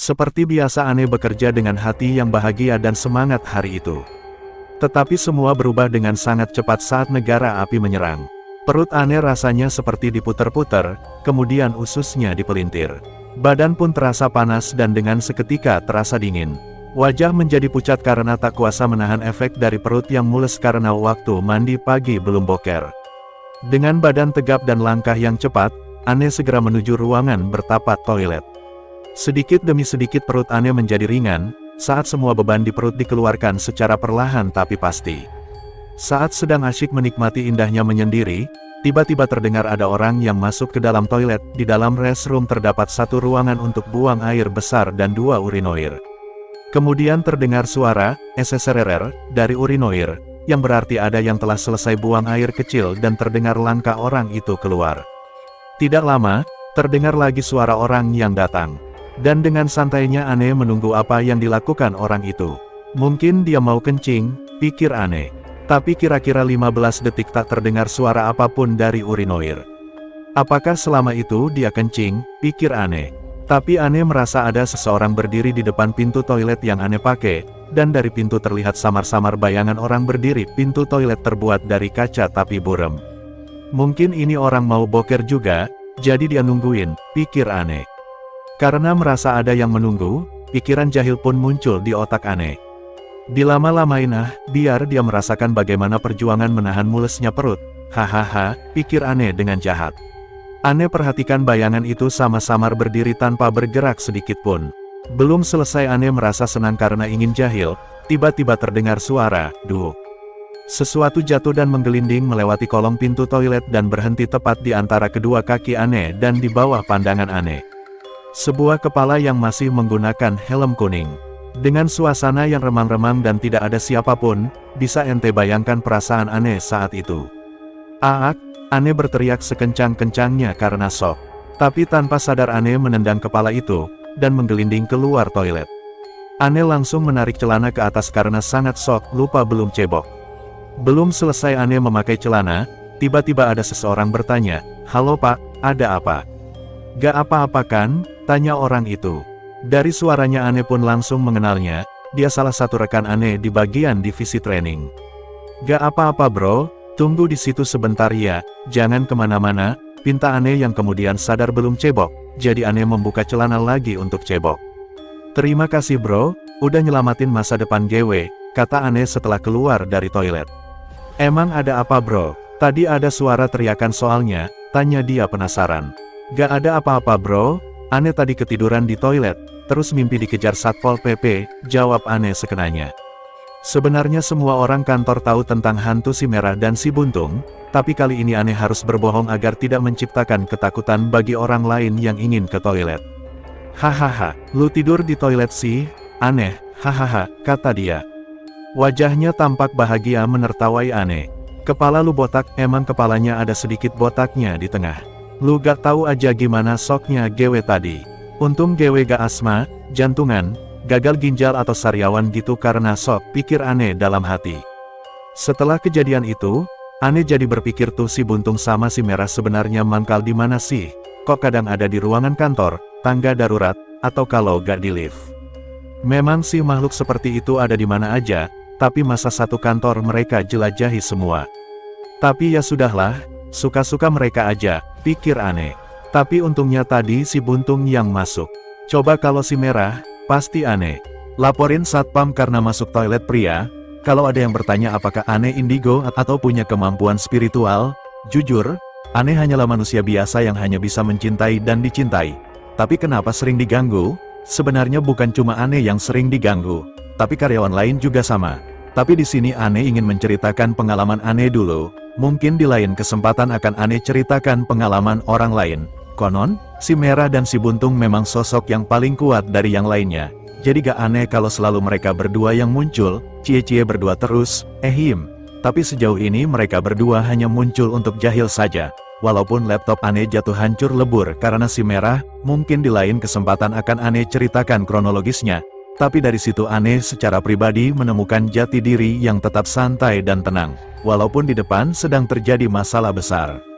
Seperti biasa Anne bekerja dengan hati yang bahagia dan semangat hari itu. Tetapi semua berubah dengan sangat cepat saat negara api menyerang. Perut Anne rasanya seperti diputer-puter, kemudian ususnya dipelintir. Badan pun terasa panas dan dengan seketika terasa dingin. Wajah menjadi pucat karena tak kuasa menahan efek dari perut yang mules karena waktu mandi pagi belum boker. Dengan badan tegap dan langkah yang cepat, Anne segera menuju ruangan bertapat toilet. Sedikit demi sedikit perut Anne menjadi ringan, saat semua beban di perut dikeluarkan secara perlahan tapi pasti. Saat sedang asyik menikmati indahnya menyendiri, tiba-tiba terdengar ada orang yang masuk ke dalam toilet. Di dalam restroom terdapat satu ruangan untuk buang air besar dan 2 urinoir. Kemudian terdengar suara, SSRR, dari urinoir, yang berarti ada yang telah selesai buang air kecil dan terdengar langkah orang itu keluar. Tidak lama, terdengar lagi suara orang yang datang. Dan dengan santainya Anne menunggu apa yang dilakukan orang itu. Mungkin dia mau kencing, pikir Anne. Tapi kira-kira 15 detik tak terdengar suara apapun dari urinoir. Apakah selama itu dia kencing, pikir Anne. Tapi Anne merasa ada seseorang berdiri di depan pintu toilet yang Anne pakai, dan dari pintu terlihat samar-samar bayangan orang berdiri. Pintu toilet terbuat dari kaca tapi buram. Mungkin ini orang mau boker juga, jadi dia nungguin, pikir Anne. Karena merasa ada yang menunggu, pikiran jahil pun muncul di otak Anne. Dilama-lamain biar dia merasakan bagaimana perjuangan menahan mulesnya perut. Hahaha, pikir Anne dengan jahat. Anne perhatikan bayangan itu sama-samar berdiri tanpa bergerak sedikit pun. Belum selesai Anne merasa senang karena ingin jahil, tiba-tiba terdengar suara, "Duh." Sesuatu jatuh dan menggelinding melewati kolong pintu toilet dan berhenti tepat di antara kedua kaki Anne dan di bawah pandangan Anne. Sebuah kepala yang masih menggunakan helm kuning. Dengan suasana yang remang-remang dan tidak ada siapapun, bisa ente bayangkan perasaan Anne saat itu. "Aak!" Anne berteriak sekencang-kencangnya karena shock. Tapi tanpa sadar Anne menendang kepala itu, dan menggelinding keluar toilet. Anne langsung menarik celana ke atas karena sangat shock, lupa belum cebok. Belum selesai Anne memakai celana, tiba-tiba ada seseorang bertanya, "Halo Pak, ada apa?" "Gak apa-apa kan?" tanya orang itu. Dari suaranya Anne pun langsung mengenalnya, dia salah satu rekan Anne di bagian divisi training. "Gak apa-apa bro, tunggu di situ sebentar ya, jangan kemana-mana," pinta Anne yang kemudian sadar belum cebok, jadi Anne membuka celana lagi untuk cebok. "Terima kasih bro, udah nyelamatin masa depan GW," kata Anne setelah keluar dari toilet. "Emang ada apa bro? Tadi ada suara teriakan soalnya," tanya dia penasaran. "Gak ada apa-apa bro, Anne tadi ketiduran di toilet, terus mimpi dikejar Satpol PP, jawab Anne sekenanya. Sebenarnya semua orang kantor tahu tentang hantu si merah dan si buntung, tapi kali ini Anne harus berbohong agar tidak menciptakan ketakutan bagi orang lain yang ingin ke toilet. "Hahaha, lu tidur di toilet sih, Anne, hahaha," kata dia. Wajahnya tampak bahagia menertawai Anne. "Kepala lu botak, emang kepalanya ada sedikit botaknya di tengah. Lu gak tahu aja gimana soknya GW tadi. Untung GW gak asma, jantungan, gagal ginjal atau sariawan gitu karena sok," pikir Anne dalam hati. Setelah kejadian itu, Anne jadi berpikir tuh si buntung sama si merah sebenarnya mangkal di mana sih? Kok kadang ada di ruangan kantor, tangga darurat, atau kalau gak di lift. Memang sih makhluk seperti itu ada di mana aja, tapi masa satu kantor mereka jelajahi semua. Tapi ya sudahlah, suka-suka mereka aja, pikir Anne. Tapi untungnya tadi si buntung yang masuk. Coba kalau si merah, pasti Anne laporin satpam karena masuk toilet pria. Kalau ada yang bertanya apakah Anne indigo atau punya kemampuan spiritual, jujur, Anne hanyalah manusia biasa yang hanya bisa mencintai dan dicintai. Tapi kenapa sering diganggu? Sebenarnya bukan cuma Anne yang sering diganggu, tapi karyawan lain juga sama. Tapi di sini Anne ingin menceritakan pengalaman Anne dulu. Mungkin di lain kesempatan akan Anne ceritakan pengalaman orang lain. Konon, si merah dan si buntung memang sosok yang paling kuat dari yang lainnya. Jadi gak aneh kalau selalu mereka berdua yang muncul, cie-cie berdua terus, Tapi sejauh ini mereka berdua hanya muncul untuk jahil saja. Walaupun laptop Anne jatuh hancur lebur karena si merah, mungkin di lain kesempatan akan Anne ceritakan kronologisnya. Tapi dari situ Anne secara pribadi menemukan jati diri yang tetap santai dan tenang. Walaupun di depan sedang terjadi masalah besar.